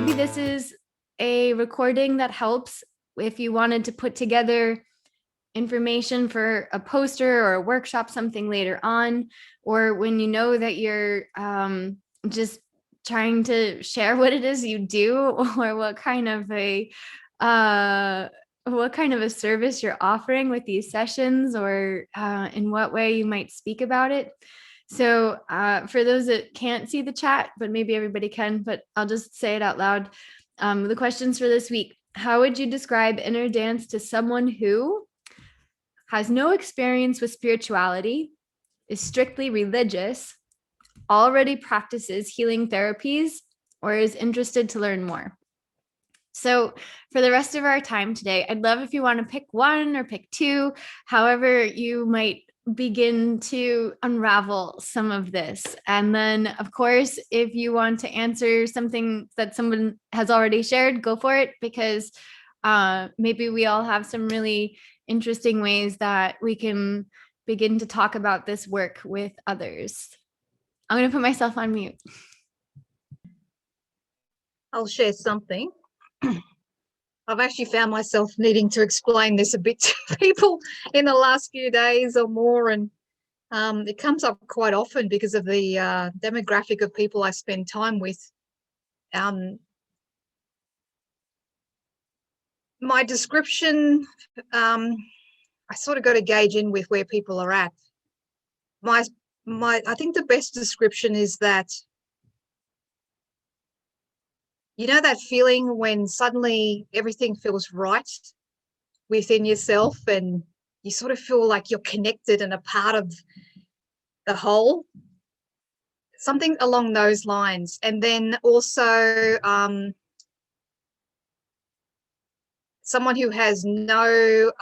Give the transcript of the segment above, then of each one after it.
maybe this is a recording that helps if you wanted to put together information for a poster or a workshop, something later on, or when you know that you're just trying to share what it is you do, or what kind of a service you're offering with these sessions, or in what way you might speak about it. So for those that can't see the chat, but maybe everybody can, but I'll just say it out loud. The questions for this week: how would you describe inner dance to someone who has no experience with spirituality, is strictly religious, already practices healing therapies, or is interested to learn more? So for the rest of our time today, I'd love if you want to pick one or pick two, however you might begin to unravel some of this. And then, of course, if you want to answer something that someone has already shared, go for it, because maybe we all have some really interesting ways that we can begin to talk about this work with others. I'm going to put myself on mute. I'll share something. I've actually found myself needing to explain this a bit to people in the last few days or more, and it comes up quite often because of the demographic of people I spend time with. My description, I sort of got to gauge in with where people are at. I think the best description is that, you know, that feeling when suddenly everything feels right within yourself and you sort of feel like you're connected and a part of the whole, something along those lines. And then also someone who has no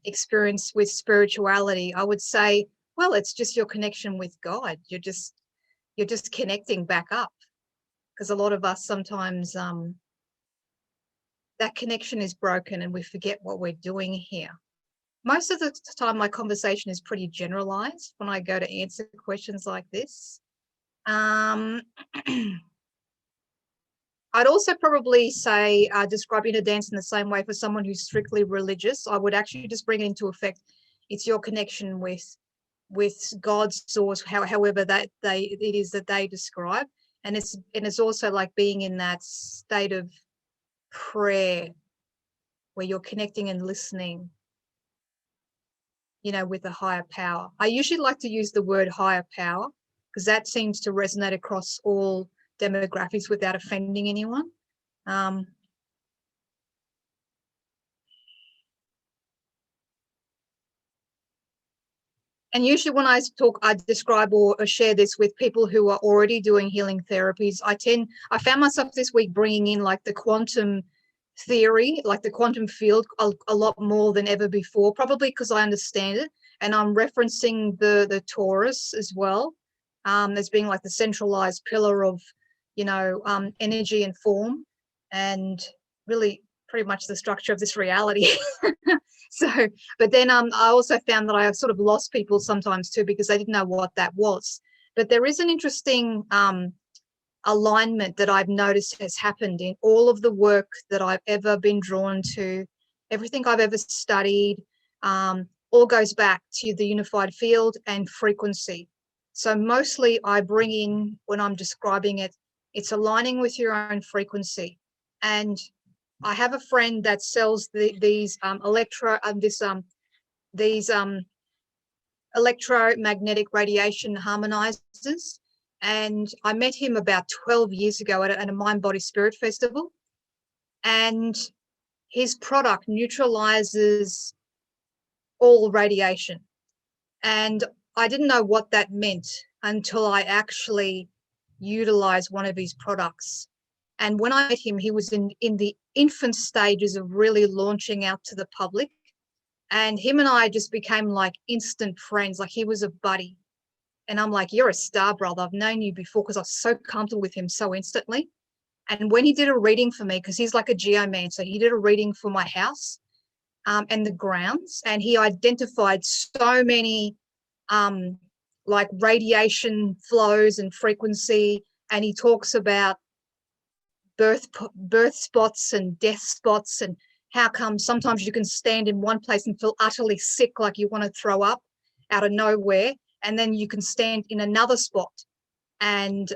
experience with spirituality, I would say, well, it's just your connection with God. You're just connecting back up, because a lot of us sometimes that connection is broken and we forget what we're doing here. Most of the time my conversation is pretty generalized when I go to answer questions like this. I'd also probably say describe inner dance in the same way for someone who's strictly religious. I would actually just bring it into effect. It's your connection with God's source, however that it is that they describe, and it's also like being in that state of prayer where you're connecting and listening, you know, with a higher power. I usually like to use the word higher power because that seems to resonate across all demographics without offending anyone. And usually when I describe or share this with people who are already doing healing therapies, I found myself this week bringing in like the quantum theory, like the quantum field a lot more than ever before, probably because I understand it. And I'm referencing the torus as well, as being like the centralized pillar of, you know, energy and form, and really pretty much the structure of this reality. So, but then I also found that I sort of lost people sometimes too because they didn't know what that was. But there is an interesting alignment that I've noticed has happened in all of the work that I've ever been drawn to, everything I've ever studied, all goes back to the unified field and frequency. So mostly I bring in, when I'm describing it, it's aligning with your own frequency. And I have a friend that sells these electromagnetic radiation harmonizers. And I met him about 12 years ago at a Mind Body Spirit Festival. And his product neutralizes all radiation. And I didn't know what that meant until I actually utilized one of his products. And when I met him, he was in the infant stages of really launching out to the public. And him and I just became like instant friends, like he was a buddy. And I'm like, you're a star, brother. I've known you before, because I was so comfortable with him so instantly. And when he did a reading for me, because he's like a geomancer, he did a reading for my house and the grounds. And he identified so many like radiation flows and frequency. And he talks about birth spots and death spots, and how come sometimes you can stand in one place and feel utterly sick, like you want to throw up out of nowhere, and then you can stand in another spot and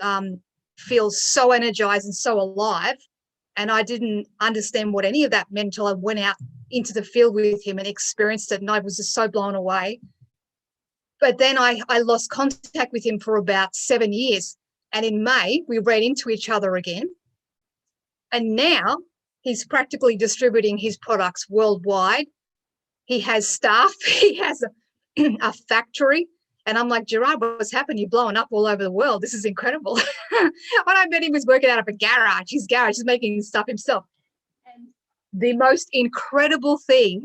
feel so energized and so alive. And I didn't understand what any of that meant until I went out into the field with him and experienced it, and I was just so blown away. But then I lost contact with him for about 7 years, and in May we ran into each other again, and now he's practically distributing his products worldwide. He has staff, he has a factory. And I'm like, Gerard, what's happened? You're blowing up all over the world. This is incredible. When I met him, he was working out of a garage. His garage, he's making stuff himself. And the most incredible thing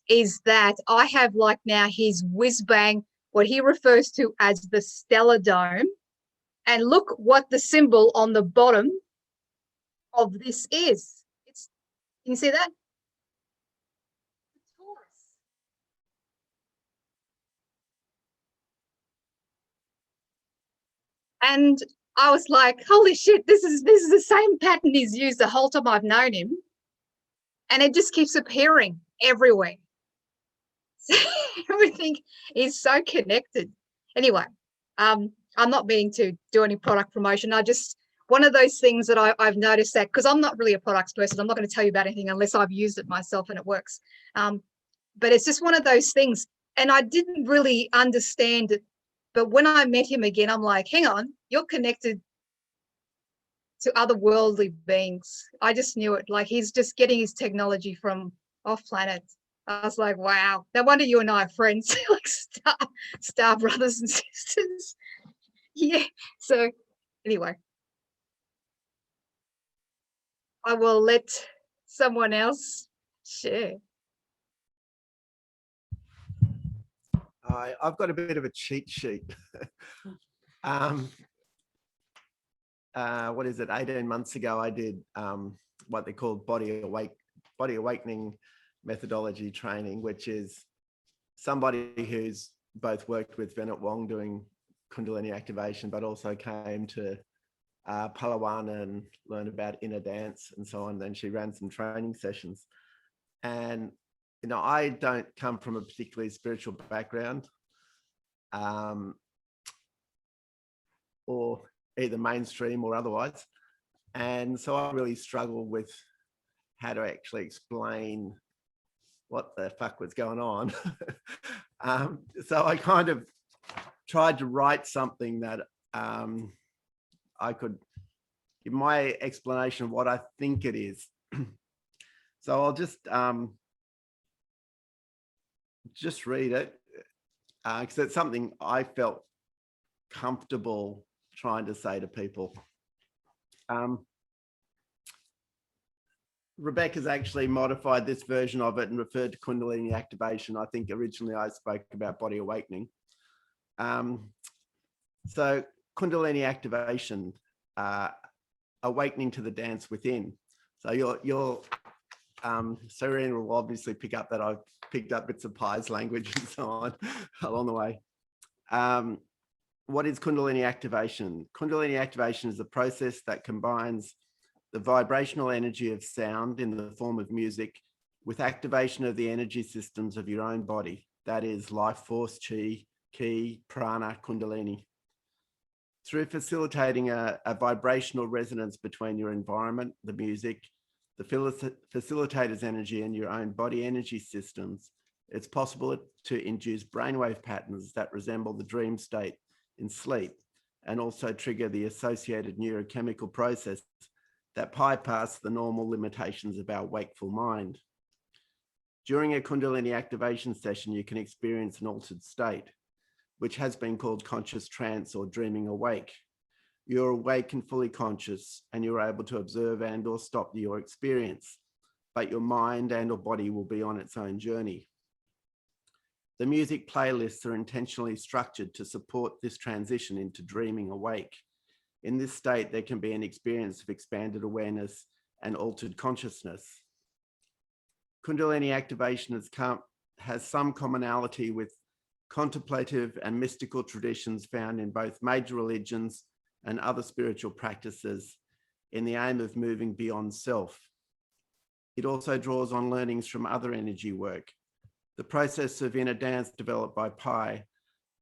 is that I have like now his whiz bang, what he refers to as the stellar dome. And look what the symbol on the bottom of this is. Can you see that? And I was like, holy shit, this is the same pattern he's used the whole time I've known him. And it just keeps appearing everywhere. Everything is so connected. Anyway, I'm not meaning to do any product promotion. One of those things that I've noticed that, because I'm not really a products person, I'm not going to tell you about anything unless I've used it myself and it works. But it's just one of those things. And I didn't really understand it. But when I met him again, I'm like, hang on, you're connected to otherworldly beings. I just knew it. Like, he's just getting his technology from off planet. I was like, wow, no wonder you and I are friends, like star brothers and sisters. Yeah. So anyway, I will let someone else share. I've got a bit of a cheat sheet. What is it? 18 months ago, I did what they call body awakening methodology training, which is somebody who's both worked with Venet Wong doing Kundalini activation, but also came to Palawan and learned about inner dance and so on. Then she ran some training sessions. And you know, I don't come from a particularly spiritual background, or either mainstream or otherwise. And so I really struggled with how to actually explain what the fuck was going on. So I kind of tried to write something that I could give my explanation of what I think it is. So I'll just read it, because it's something I felt comfortable trying to say to people. Rebecca's actually modified this version of it and referred to Kundalini activation. I think originally I spoke about body awakening. So Kundalini activation, awakening to the dance within. So you're Serena will obviously pick up that I've picked up bits of Pi's language and so on along the way. What is Kundalini activation? Kundalini activation is a process that combines the vibrational energy of sound in the form of music with activation of the energy systems of your own body. That is life force, chi, ki, prana, Kundalini. Through facilitating a vibrational resonance between your environment, the music, the facilitator's energy and your own body energy systems, it's possible to induce brainwave patterns that resemble the dream state in sleep and also trigger the associated neurochemical process that bypass the normal limitations of our wakeful mind. During a Kundalini activation session, you can experience an altered state, which has been called conscious trance or dreaming awake. You're awake and fully conscious, and you're able to observe and or stop your experience, but your mind and or body will be on its own journey. The music playlists are intentionally structured to support this transition into dreaming awake. In this state, there can be an experience of expanded awareness and altered consciousness. Kundalini activation has some commonality with contemplative and mystical traditions found in both major religions and other spiritual practices, in the aim of moving beyond self. It also draws on learnings from other energy work. The process of inner dance developed by Pi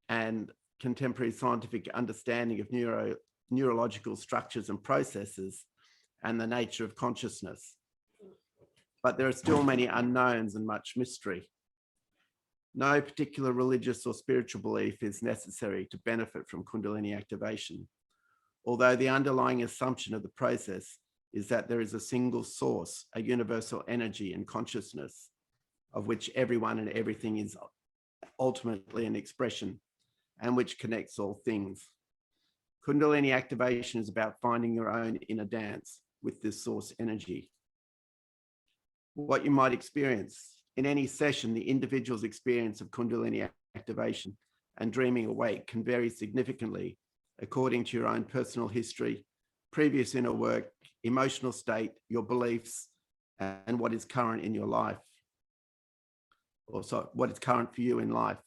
and contemporary scientific understanding of neurological structures and processes and the nature of consciousness. But there are still many unknowns and much mystery. No particular religious or spiritual belief is necessary to benefit from Kundalini activation, although the underlying assumption of the process is that there is a single source, a universal energy and consciousness, of which everyone and everything is ultimately an expression, and which connects all things. Kundalini activation is about finding your own inner dance with this source energy. What you might experience in any session, the individual's experience of Kundalini activation and dreaming awake can vary significantly according to your own personal history, previous inner work, emotional state, your beliefs, and what is current in your life. Also, what is current for you in life.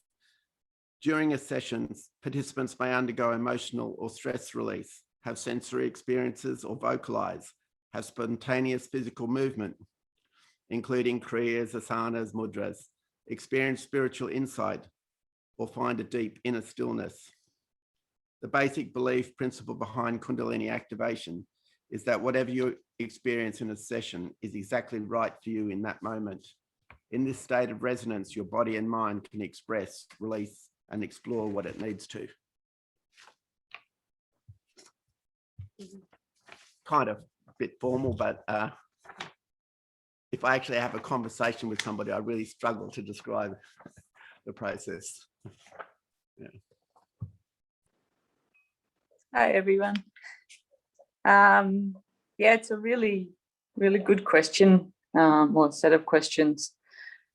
During a session, participants may undergo emotional or stress release, have sensory experiences or vocalize, have spontaneous physical movement, including kriyas, asanas, mudras, experience spiritual insight, or find a deep inner stillness. The basic belief principle behind Kundalini activation is that whatever you experience in a session is exactly right for you in that moment. In this state of resonance, your body and mind can express, release, and explore what it needs to. Kind of a bit formal, but if I actually have a conversation with somebody, I really struggle to describe the process. Yeah. Hi, everyone. Yeah, it's a really, really good question, or set of questions.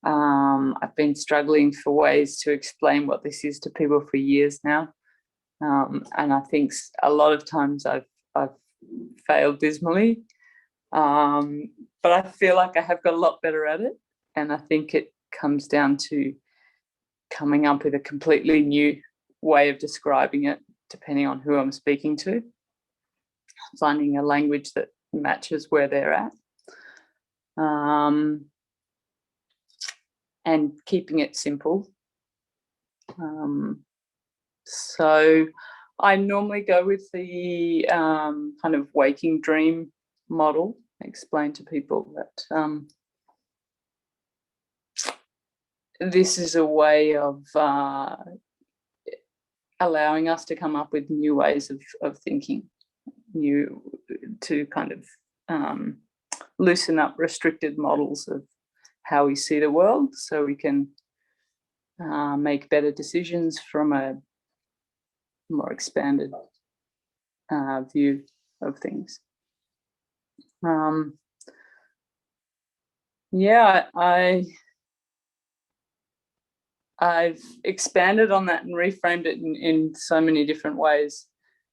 I've been struggling for ways to explain what this is to people for years now. And I think a lot of times I've failed dismally. But I feel like I have got a lot better at it. And I think it comes down to coming up with a completely new way of describing it, depending on who I'm speaking to, finding a language that matches where they're at, and keeping it simple. So I normally go with the kind of waking dream model. I explain to people that this is a way of allowing us to come up with new ways of thinking, to kind of loosen up restricted models of how we see the world, so we can make better decisions from a more expanded view of things. Yeah, I've expanded on that and reframed it in so many different ways,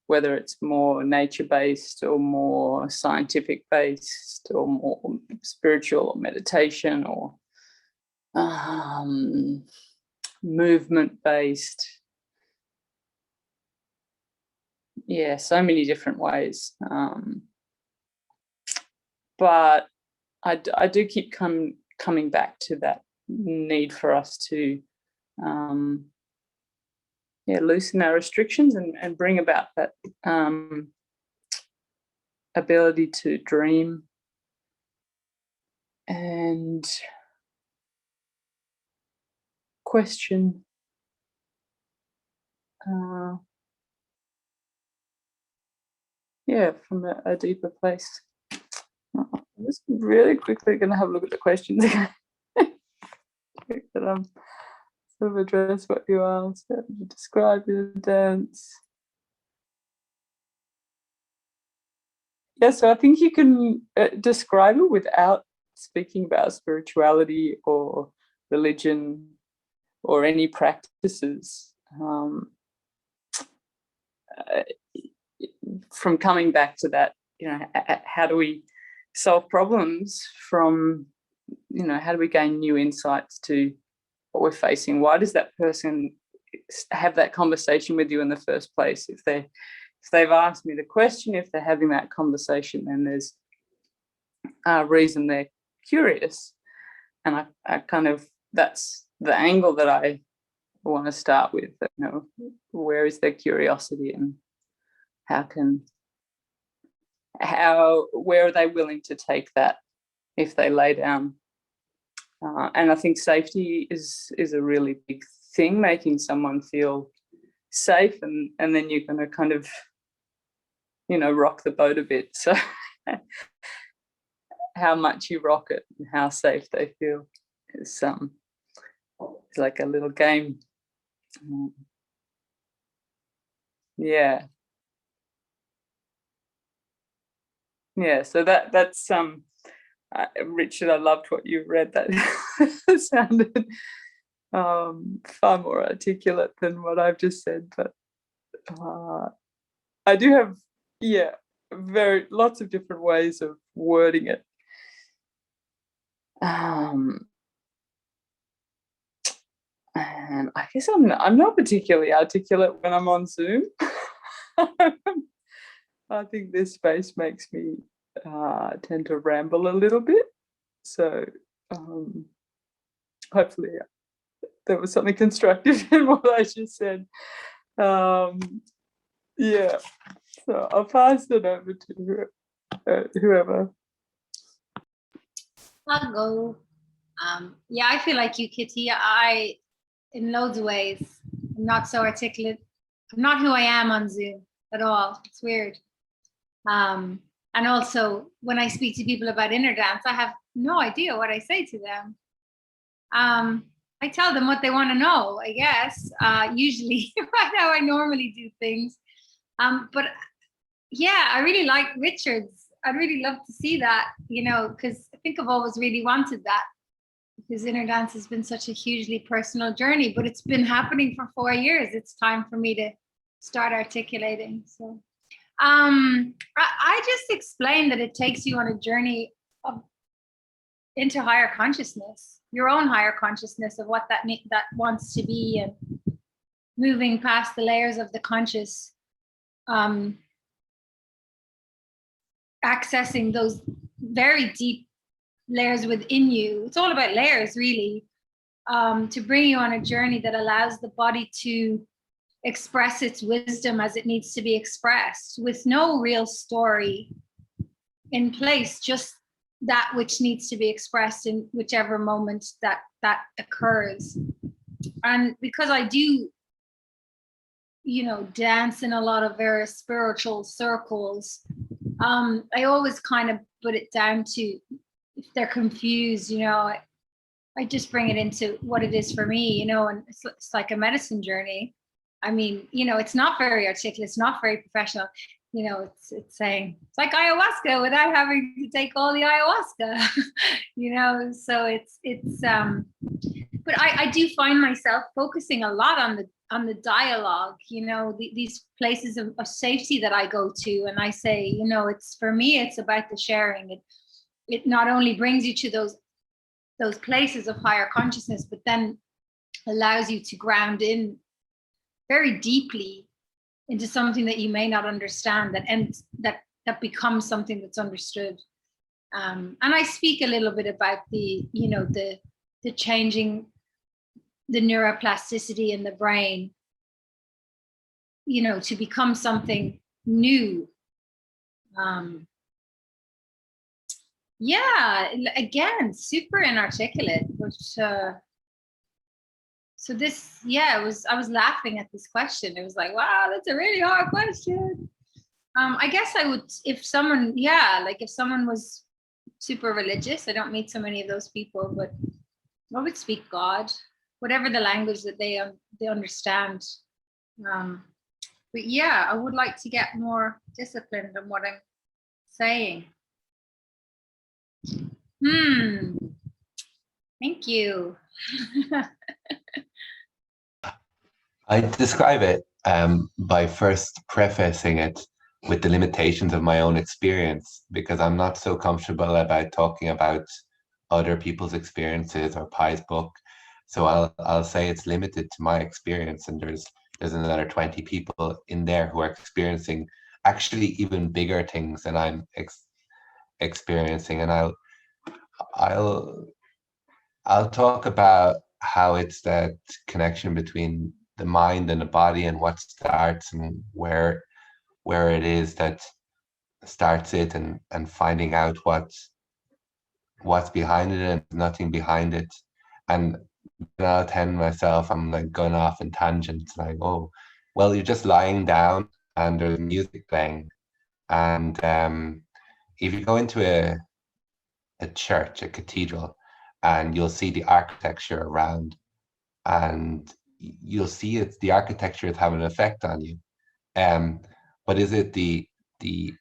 whether it's more nature-based or more scientific-based or more spiritual or meditation or movement-based. Yeah, so many different ways. But I do keep coming back to that need for us to loosen our restrictions and bring about that ability to dream and question from a deeper place. I'm just really quickly going to have a look at the questions again. That sort of address what you asked. Describe your dance. Yeah, so I think you can describe it without speaking about spirituality or religion or any practices. From coming back to that, how do we solve problems from, how do we gain new insights to what we're facing? Why does that person have that conversation with you in the first place if they're if they've asked me the question, if they're having that conversation, then there's a reason they're curious. And I kind of, that's the angle that I want to start with, you know, where is their curiosity, and where are they willing to take that if they lay down. And I think safety is a really big thing, making someone feel safe, and then you're going to kind of, you know, rock the boat a bit. So how much you rock it and how safe they feel is it's like a little game. Yeah. So that's Richard, I loved what you read. That sounded far more articulate than what I've just said, but I do have lots of different ways of wording it. And I guess I'm not particularly articulate when I'm on Zoom. I think this space makes me tend to ramble a little bit. So hopefully there was something constructive in what I just said. Yeah, so I'll pass it over to whoever. I'll go. Yeah, I feel like you, Kitty. In loads of ways, I'm not so articulate. I'm not who I am on Zoom at all. It's weird. And also, when I speak to people about Innerdance, I have no idea what I say to them. I tell them what they want to know, I guess, usually, right how I normally do things. But yeah, I really like Richard's. I'd really love to see that, you know, because I think I've always really wanted that, because Innerdance has been such a hugely personal journey, but it's been happening for 4 years. It's time for me to start articulating. So I just explained that it takes you on a journey into higher consciousness, your own higher consciousness of what that wants to be, and moving past the layers of the conscious, accessing those very deep layers within you. It's all about layers, really, to bring you on a journey that allows the body to express its wisdom as it needs to be expressed, with no real story in place, just that which needs to be expressed in whichever moment that occurs. And because I do, you know, dance in a lot of very spiritual circles, I always kind of put it down to, if they're confused, you know, I just bring it into what it is for me, you know, and it's like a medicine journey. I mean, you know, it's not very articulate, it's not very professional, you know, it's saying, it's like ayahuasca without having to take all the ayahuasca, you know, so it's but I do find myself focusing a lot on the dialogue, you know, these places of safety that I go to, and I say, you know, it's, for me, it's about the sharing. It not only brings you to those places of higher consciousness, but then allows you to ground in very deeply into something that you may not understand, that becomes something that's understood. And I speak a little bit about the, you know, the changing the neuroplasticity in the brain, you know, to become something new. Yeah, again, super inarticulate, but so this, yeah, I was laughing at this question. It was like, wow, that's a really hard question. I guess I would, if someone, like if someone was super religious, I don't meet so many of those people, but I would speak God, whatever the language that they understand. But yeah, I would like to get more disciplined in what I'm saying. Thank you. I describe it by first prefacing it with the limitations of my own experience, because I'm not so comfortable about talking about other people's experiences or Pi's book. So I'll say it's limited to my experience, and there's there's another 20 people in there who are experiencing actually even bigger things than I'm experiencing. And I'll I'll talk about how it's that connection between the mind and the body, and what starts and where it is that starts it, and finding out what's behind it, and nothing behind it. And then I'll tend myself, I'm like going off in tangents, like, oh, well, you're just lying down and there's music playing. And if you go into a church, a cathedral, and you'll see the architecture around, and you'll see the architecture is having an effect on you. But is it the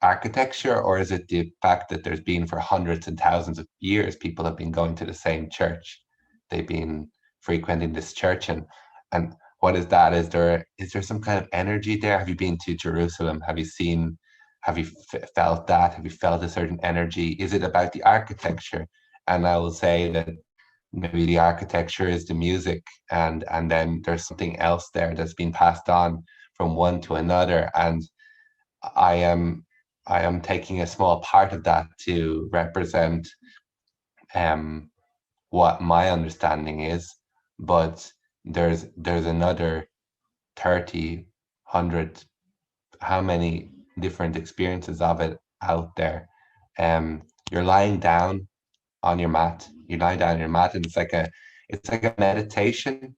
architecture, or is it the fact that there's been, for hundreds and thousands of years, people have been going to the same church? They've been frequenting this church, and what is that? Is there some kind of energy there? Have you been to Jerusalem? Have you felt that? Have you felt a certain energy? Is it about the architecture? And I will say that maybe the architecture is the music, and then there's something else there that's been passed on from one to another, and I am taking a small part of that to represent what my understanding is. But there's another 30, 100, how many different experiences of it out there. You're lying down on your mat. You're lying down on your mat, and it's like a meditation,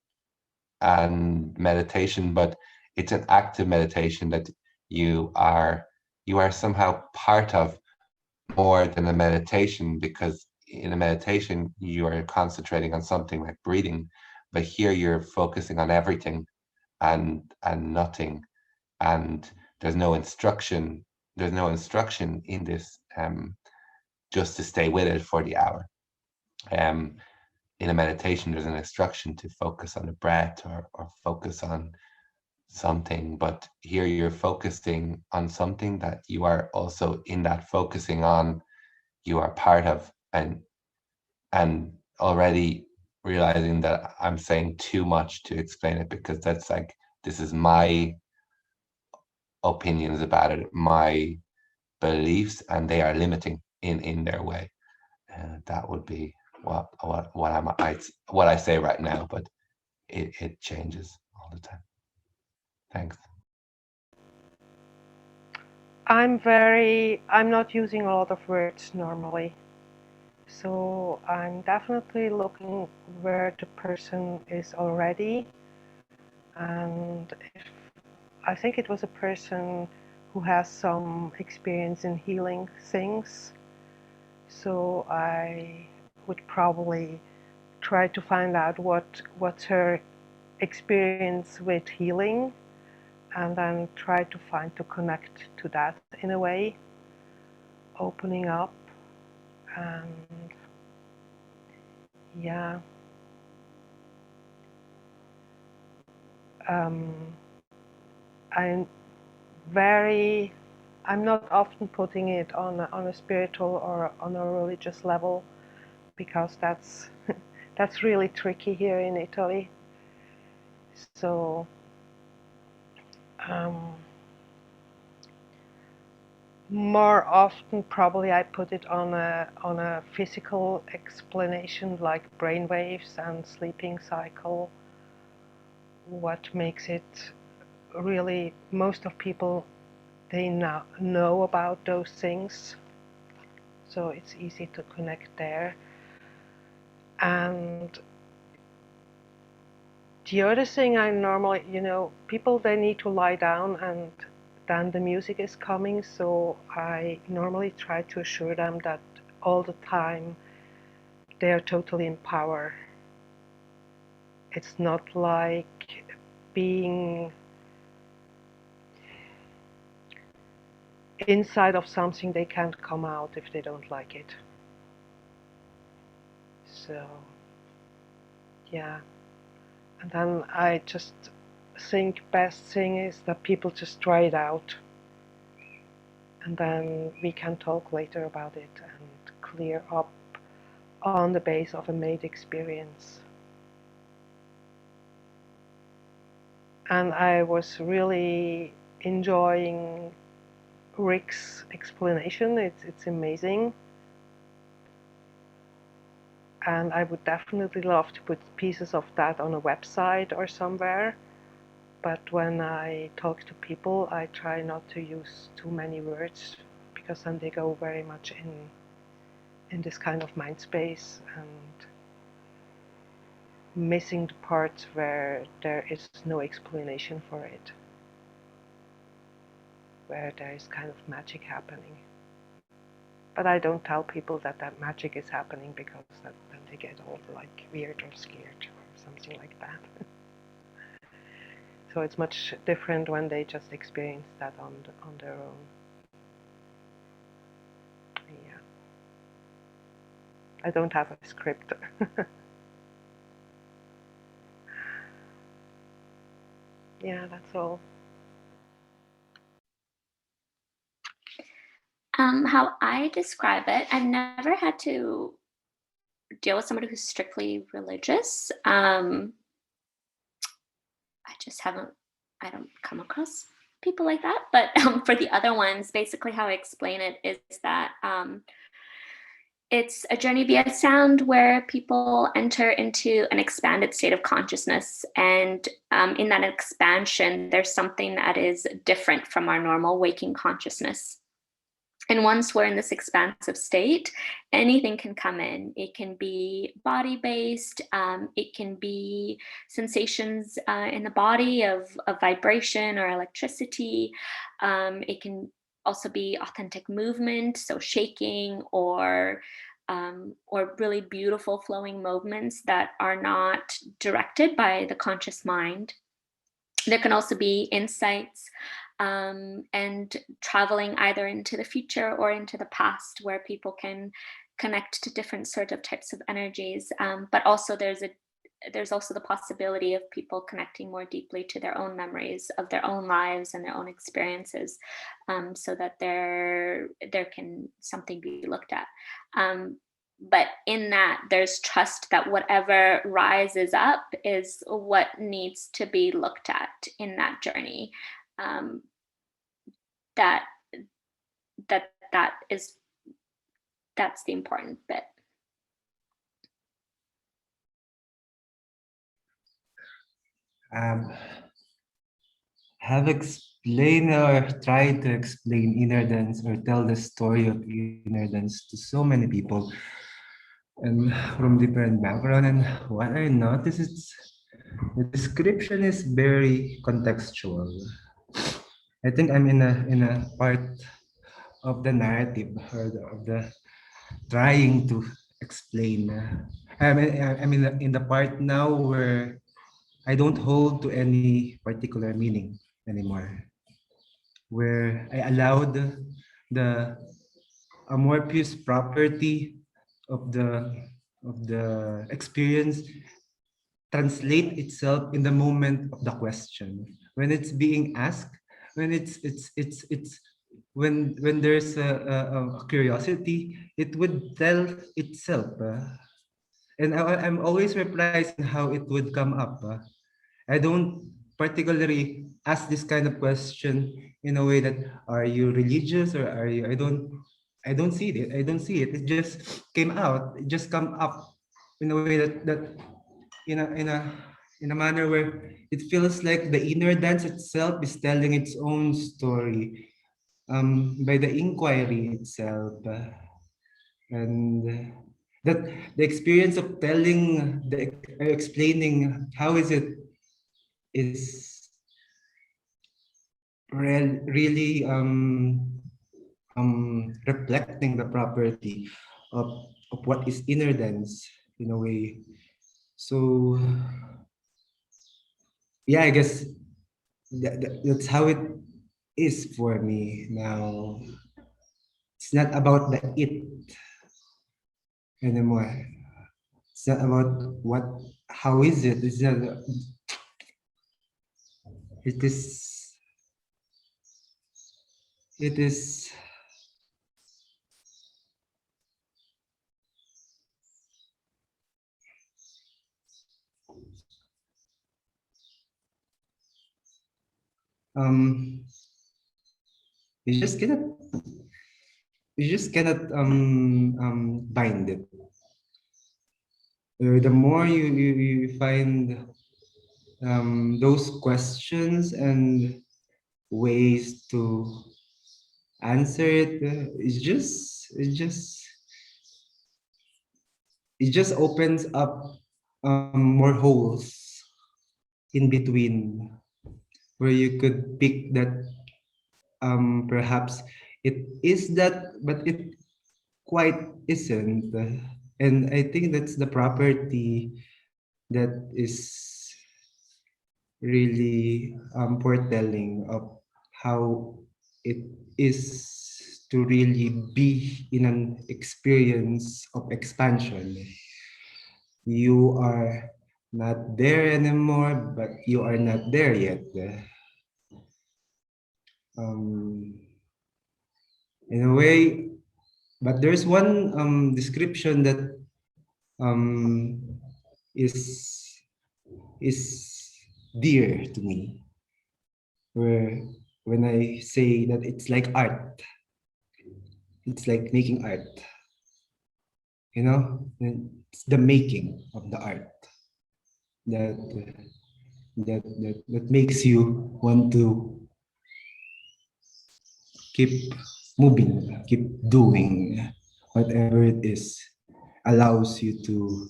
but it's an active meditation that you are somehow part of, more than a meditation, because in a meditation you are concentrating on something like breathing, but here you're focusing on everything and nothing, and there's no instruction in this, just to stay with it for the hour. In a meditation, there's an instruction to focus on the breath, or focus on something, but here you're focusing on something that you are also, in that focusing on, you are part of. And already realizing that I'm saying too much to explain it, because that's like, this is my opinions about it, my beliefs, and they are limiting in their way. That would be what I say right now, but it changes all the time. Thanks. I'm not using a lot of words normally. So I'm definitely looking where the person is already. And I think it was a person who has some experience in healing things. So I would probably try to find out what's her experience with healing, and then try to connect to that in a way, opening up. And yeah, I'm not often putting it on a spiritual or on a religious level, because that's that's really tricky here in Italy. So more often probably I put it on a physical explanation, like brain waves and sleeping cycle. What makes it really, most of people, they now know about those things, so it's easy to connect there. And the other thing, I normally, people, they need to lie down, and then the music is coming, so I normally try to assure them that all the time they are totally in power. It's not like being inside of something they can't come out if they don't like it. So yeah, and then I just think best thing is that people just try it out, and then we can talk later about it and clear up on the base of a made experience. And I was really enjoying Rick's explanation. It's amazing. And I would definitely love to put pieces of that on a website or somewhere. But when I talk to people, I try not to use too many words, because then they go very much in this kind of mind space and missing the parts where there is no explanation for it, where there is kind of magic happening. But I don't tell people that that magic is happening, because then they get all like weird or scared or something like that. So it's much different when they just experience that on their own. Yeah. I don't have a script. Yeah, that's all. How I describe it, I've never had to deal with somebody who's strictly religious. I just haven't, I don't come across people like that. But for the other ones, basically how I explain it is that it's a journey via sound where people enter into an expanded state of consciousness. And in that expansion, there's something that is different from our normal waking consciousness. And once we're in this expansive state, anything can come in. It can be body-based. It can be sensations in the body of vibration or electricity. It can also be authentic movement, so shaking or really beautiful flowing movements that are not directed by the conscious mind. There can also be insights and traveling either into the future or into the past, where people can connect to different sort of types of energies. But also there's also the possibility of people connecting more deeply to their own memories of their own lives and their own experiences, so that there can something be looked at. But in that, there's trust that whatever rises up is what needs to be looked at in that journey. That's the important bit. Have explained or tried to explain inner dance or tell the story of inner dance to so many people and from different background, and what I noticed is the description is very contextual. I think I'm in a part of the narrative or of the trying to explain. I'm in the part now where I don't hold to any particular meaning anymore, where I allowed the amorphous property of the experience translate itself in the moment of the question, when it's being asked, when it's when there's a curiosity, it would tell itself, and I'm always reprising how it would come up. I don't particularly ask this kind of question in a way that, are you religious or are you, I don't see it. I don't see it. It just came out. It just come up in a way that in a manner where it feels like the inner dance itself is telling its own story by the inquiry itself, and that the experience of telling the explaining how is it is really reflecting the property of what is inner dance in a way. So yeah, I guess that's how it is for me now. It's not about the it anymore. It's not about how is it. It's not, it is, it is, you just cannot bind it. The more you find those questions and ways to answer it, it just opens up more holes in between where you could pick that perhaps it is that, but it quite isn't. And I think that's the property that is really foretelling of how it is to really be in an experience of expansion. You are not there anymore, but you are not there yet. In a way, but there's one description that is dear to me, where when I say that it's like art, it's like making art. You know, it's the making of the art that makes you want to keep moving, keep doing whatever it is, allows you to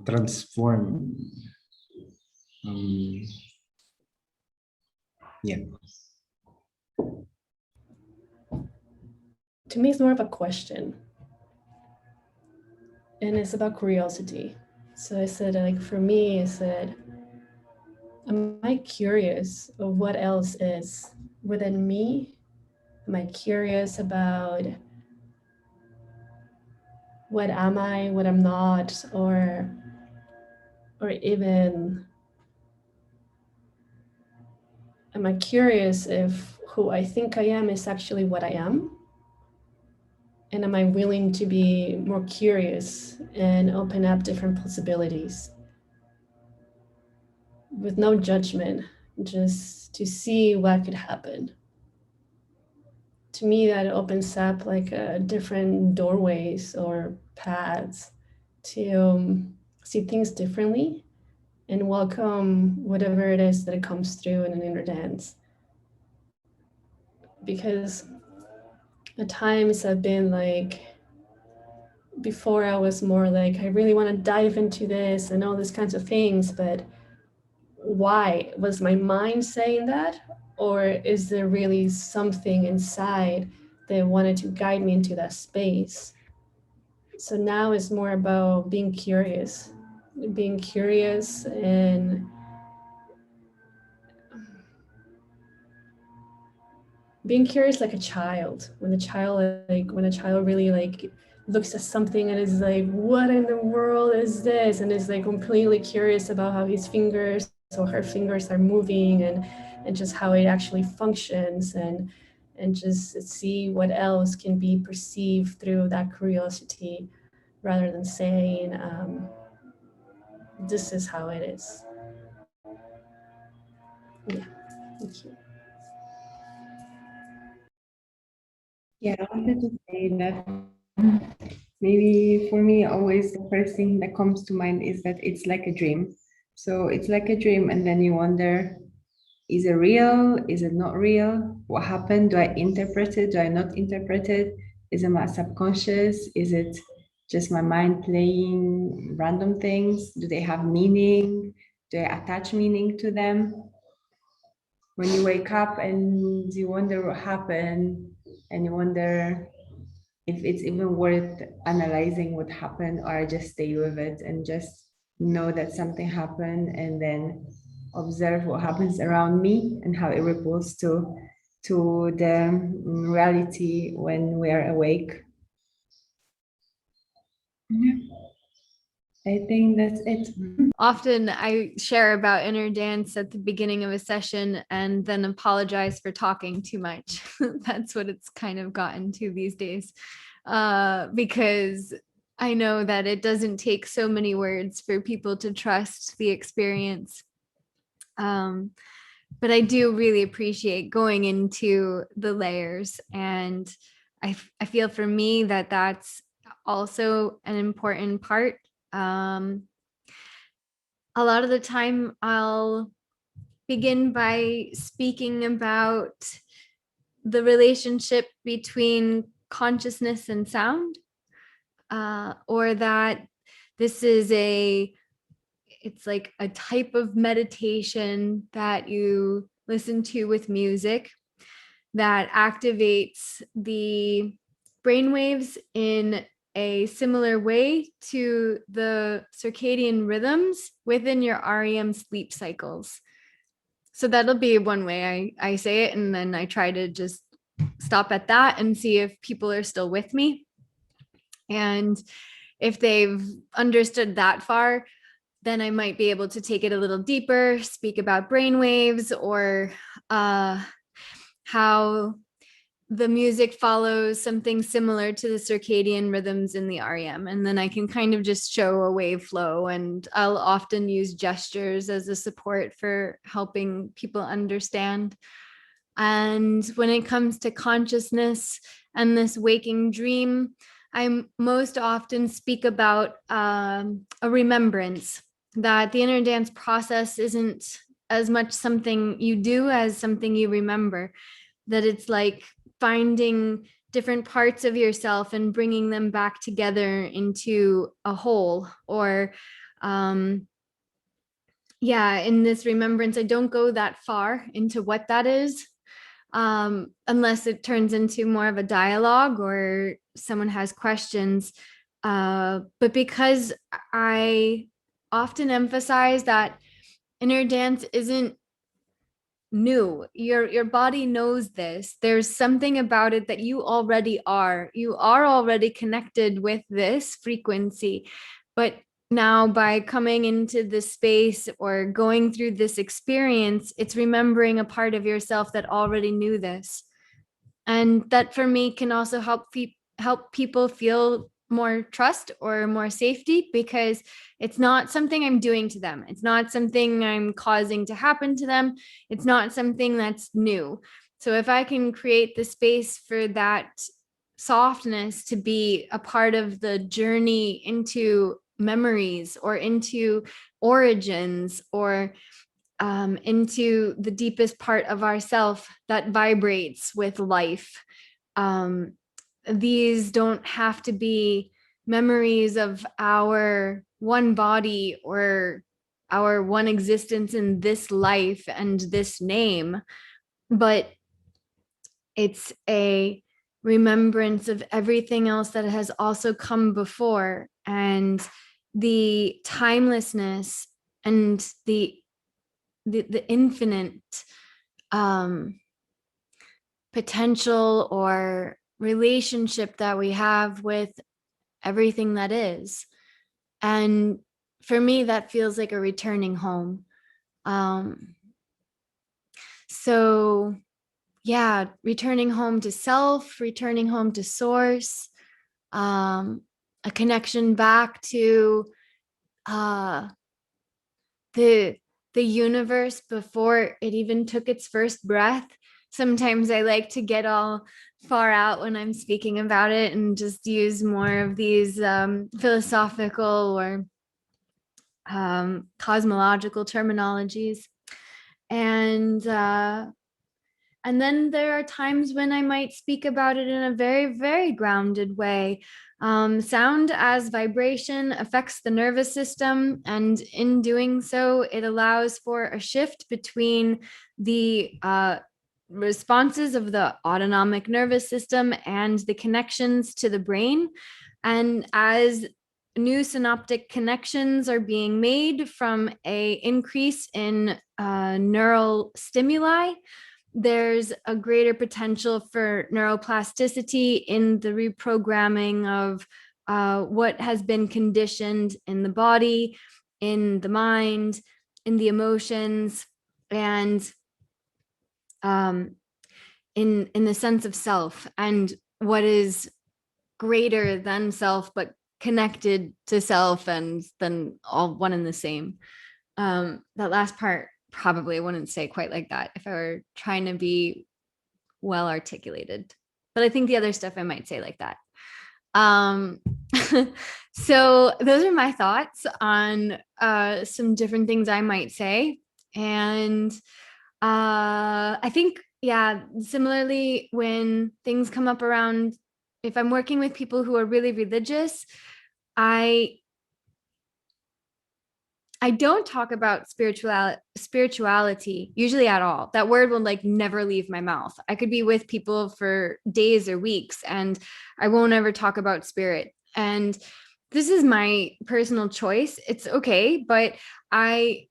transform. Yeah. To me, it's more of a question. And it's about curiosity. So I said, like, for me, I said, am I curious of what else is within me? Am I curious about what am I, what I'm not, or even am I curious if who I think I am is actually what I am? And am I willing to be more curious and open up different possibilities with no judgment, just to see what could happen? To me, that opens up like different doorways or paths to see things differently and welcome whatever it is that it comes through in an inner dance. Because at times I've been like, before I was more like, I really want to dive into this and all these kinds of things, but why? Was my mind saying that? Or is there really something inside that wanted to guide me into that space? So now it's more about being curious and being curious like a child. When a child really like looks at something and is like, what in the world is this? And is like completely curious about how his fingers or her fingers are moving and just how it actually functions and just see what else can be perceived through that curiosity rather than saying, this is how it is. Yeah, thank you. Yeah, I wanted to say that maybe for me, always the first thing that comes to mind is that it's like a dream. So it's like a dream, and then you wonder, is it real? Is it not real? What happened? Do I interpret it? Do I not interpret it? Is it my subconscious? Is it just my mind playing random things? Do they have meaning? Do I attach meaning to them? When you wake up and you wonder what happened, and you wonder if it's even worth analyzing what happened, or just stay with it and just know that something happened, and then observe what happens around me and how it ripples to the reality when we are awake. Yeah. I think that's it. Often I share about inner dance at the beginning of a session and then apologize for talking too much. That's what it's kind of gotten to these days, because I know that it doesn't take so many words for people to trust the experience. but I do really appreciate going into the layers. And I feel for me that that's also an important part. A lot of the time I'll begin by speaking about the relationship between consciousness and sound, or that this is it's like a type of meditation that you listen to with music that activates the brainwaves in a similar way to the circadian rhythms within your REM sleep cycles. So that'll be one way I say it, and then I try to just stop at that and see if people are still with me. And if they've understood that far, then I might be able to take it a little deeper, speak about brainwaves, or how the music follows something similar to the circadian rhythms in the REM. And then I can kind of just show a wave flow, and I'll often use gestures as a support for helping people understand. And when it comes to consciousness and this waking dream, I most often speak about a remembrance, that the inner dance process isn't as much something you do as something you remember, that it's like finding different parts of yourself and bringing them back together into a whole. Or in this remembrance, I don't go that far into what that is, unless it turns into more of a dialogue or someone has questions. But because I often emphasize that inner dance isn't new, your body knows this. There's something about it that you already are. You are already connected with this frequency. But now by coming into this space or going through this experience, it's remembering a part of yourself that already knew this. And that for me can also help people feel more trust or more safety, because it's not something I'm doing to them. It's not something I'm causing to happen to them. It's not something that's new. So if I can create the space for that softness to be a part of the journey into memories or into origins or into the deepest part of ourself that vibrates with life. These don't have to be memories of our one body or our one existence in this life and this name, but it's a remembrance of everything else that has also come before, and the timelessness and the infinite potential or relationship that we have with everything that is. And for me, that feels like a returning home. So yeah, returning home to self, returning home to source, a connection back to the universe before it even took its first breath. Sometimes I like to get all far out when I'm speaking about it and just use more of these philosophical or cosmological terminologies. And then there are times when I might speak about it in a very, very grounded way. Sound as vibration affects the nervous system, and in doing so, it allows for a shift between the responses of the autonomic nervous system and the connections to the brain. And as new synaptic connections are being made from an increase in neural stimuli, there's a greater potential for neuroplasticity in the reprogramming of what has been conditioned in the body, in the mind, in the emotions, and in the sense of self, and what is greater than self, but connected to self and then all one and the same. That last part probably wouldn't say quite like that if I were trying to be well articulated, but I think the other stuff I might say like that. So those are my thoughts on some different things I might say. And I think, yeah, similarly, when things come up around, if I'm working with people who are really religious, I don't talk about spirituality usually at all. That word will like never leave my mouth. I could be with people for days or weeks and I won't ever talk about spirit. And this is my personal choice. It's okay, but I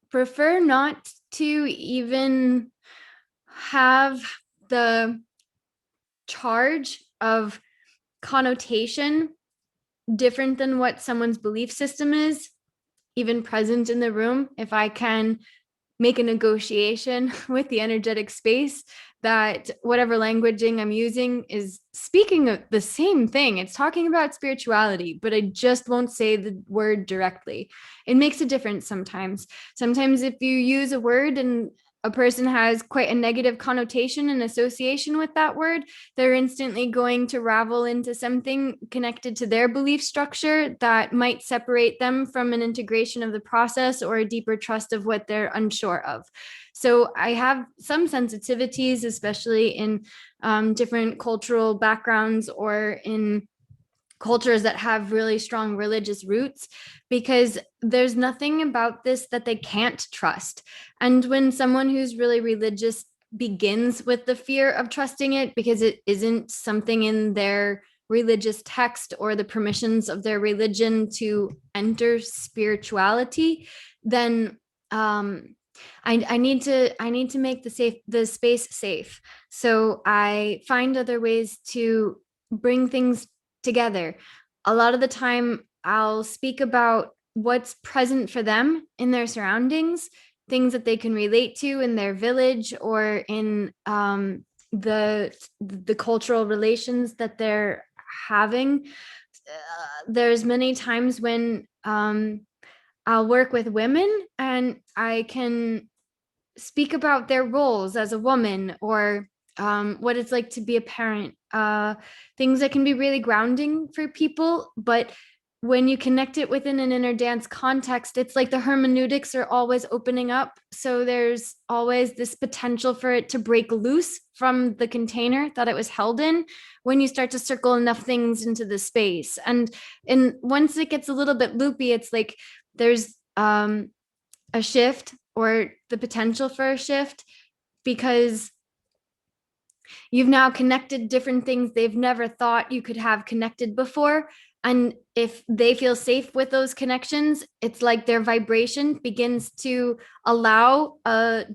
prefer not to even have the charge of connotation different than what someone's belief system is even present in the room. If I can make a negotiation with the energetic space that whatever languaging I'm using is speaking of the same thing. It's talking about spirituality, but I just won't say the word directly. It makes a difference sometimes. Sometimes if you use a word and a person has quite a negative connotation and association with that word, they're instantly going to ravel into something connected to their belief structure that might separate them from an integration of the process or a deeper trust of what they're unsure of. So I have some sensitivities, especially in different cultural backgrounds or in cultures that have really strong religious roots, because there's nothing about this that they can't trust. And when someone who's really religious begins with the fear of trusting it because it isn't something in their religious text or the permissions of their religion to enter spirituality, then I need to make the space safe. So I find other ways to bring things together. A lot of the time I'll speak about what's present for them in their surroundings, things that they can relate to in their village or in the cultural relations that they're having. There's many times when I'll work with women and I can speak about their roles as a woman or what it's like to be a parent, things that can be really grounding for people. But when you connect it within an inner dance context, it's like the hermeneutics are always opening up. So there's always this potential for it to break loose from the container that it was held in when you start to circle enough things into the space. And once it gets a little bit loopy, it's like there's a shift or the potential for a shift because you've now connected different things they've never thought you could have connected before. And if they feel safe with those connections, it's like their vibration begins to allow a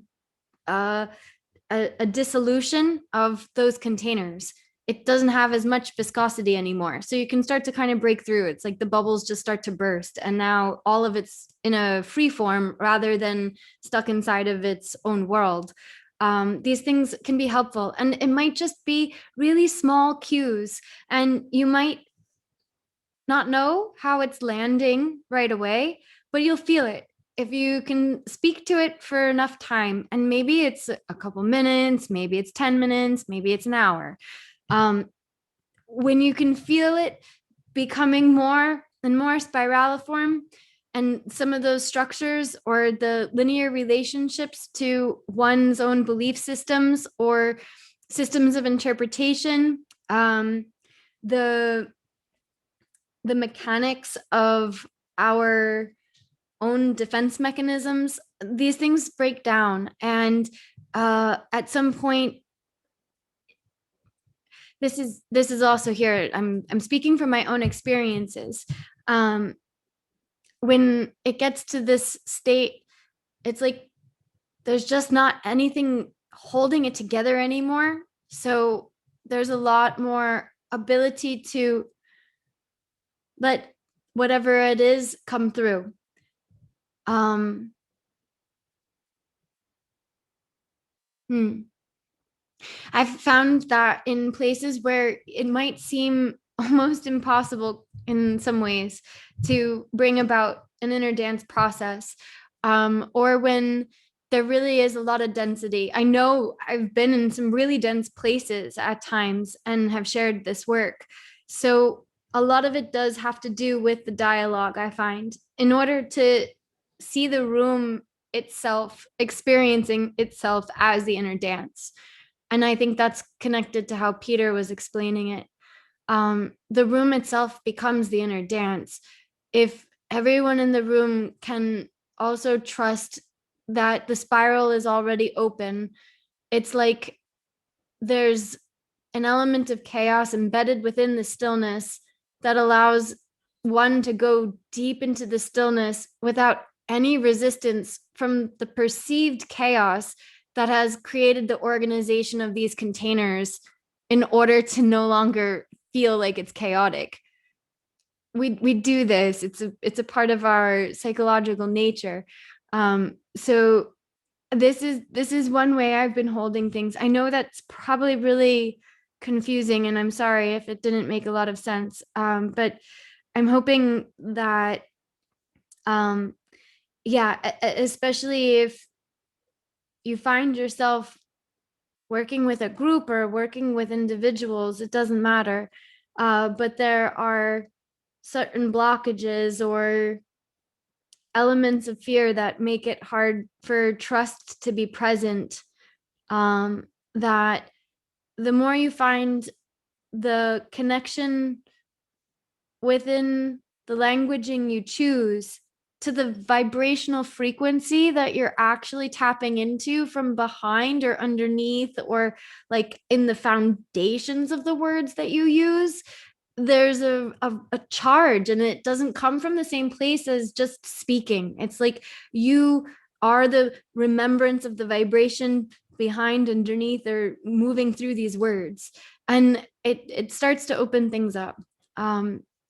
dissolution of those containers. It doesn't have as much viscosity anymore. So you can start to kind of break through. It's like the bubbles just start to burst. And now all of it's in a free form rather than stuck inside of its own world. These things can be helpful, and it might just be really small cues, and you might not know how it's landing right away, but you'll feel it if you can speak to it for enough time. And maybe it's a couple minutes, maybe it's 10 minutes, maybe it's an hour. When you can feel it becoming more and more spiraliform, and some of those structures or the linear relationships to one's own belief systems or systems of interpretation, the mechanics of our own defense mechanisms, these things break down. And at some point, this is also here, I'm speaking from my own experiences. When it gets to this state, it's like there's just not anything holding it together anymore. So there's a lot more ability to let whatever it is come through. I've found that in places where it might seem almost impossible in some ways to bring about an inner dance process, or when there really is a lot of density. I know I've been in some really dense places at times and have shared this work. So a lot of it does have to do with the dialogue, I find, in order to see the room itself, experiencing itself as the inner dance. And I think that's connected to how Peter was explaining it. The room itself becomes the inner dance. If everyone in the room can also trust that the spiral is already open, it's like there's an element of chaos embedded within the stillness that allows one to go deep into the stillness without any resistance from the perceived chaos that has created the organization of these containers in order to no longer feel like it's chaotic. We do this. It's a part of our psychological nature. So this is one way I've been holding things. I know that's probably really confusing, and I'm sorry if it didn't make a lot of sense. But I'm hoping that, especially if you find yourself working with a group or working with individuals, it doesn't matter. But there are certain blockages or elements of fear that make it hard for trust to be present. That the more you find the connection within the languaging you choose to the vibrational frequency that you're actually tapping into from behind or underneath, or like in the foundations of the words that you use, there's a charge, and it doesn't come from the same place as just speaking. It's like you are the remembrance of the vibration behind, underneath, or moving through these words, and it starts to open things up.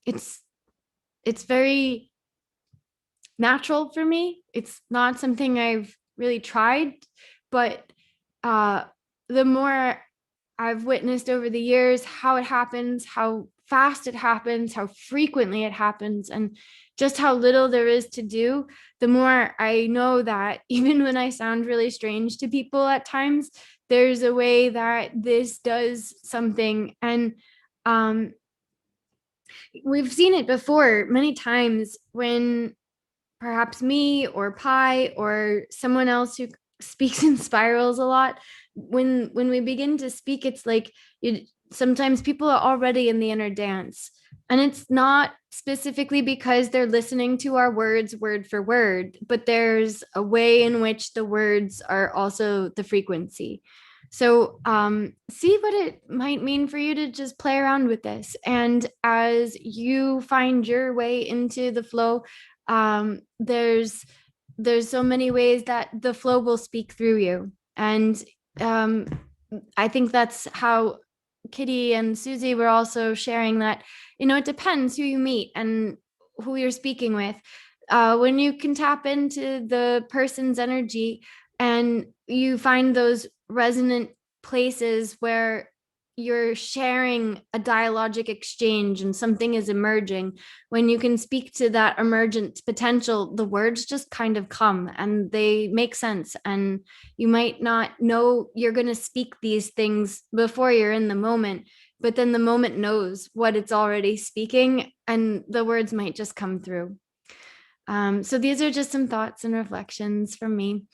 It's very natural for me. It's not something I've really tried, but the more I've witnessed over the years how it happens, how fast it happens, how frequently it happens, and just how little there is to do, the more I know that even when I sound really strange to people at times, there's a way that this does something. And we've seen it before many times when perhaps me or Pi or someone else who speaks in spirals a lot, when we begin to speak, it's like sometimes people are already in the inner dance, and it's not specifically because they're listening to our words word for word, but there's a way in which the words are also the frequency. So see what it might mean for you to just play around with this, and as you find your way into the flow, there's so many ways that the flow will speak through you. And I think that's how Kitty and Susie were also sharing that, it depends who you meet and who you're speaking with. When you can tap into the person's energy and you find those resonant places where you're sharing a dialogic exchange and something is emerging, when you can speak to that emergent potential, the words just kind of come and they make sense. And you might not know you're going to speak these things before you're in the moment, but then the moment knows what it's already speaking and the words might just come through. So these are just some thoughts and reflections from me.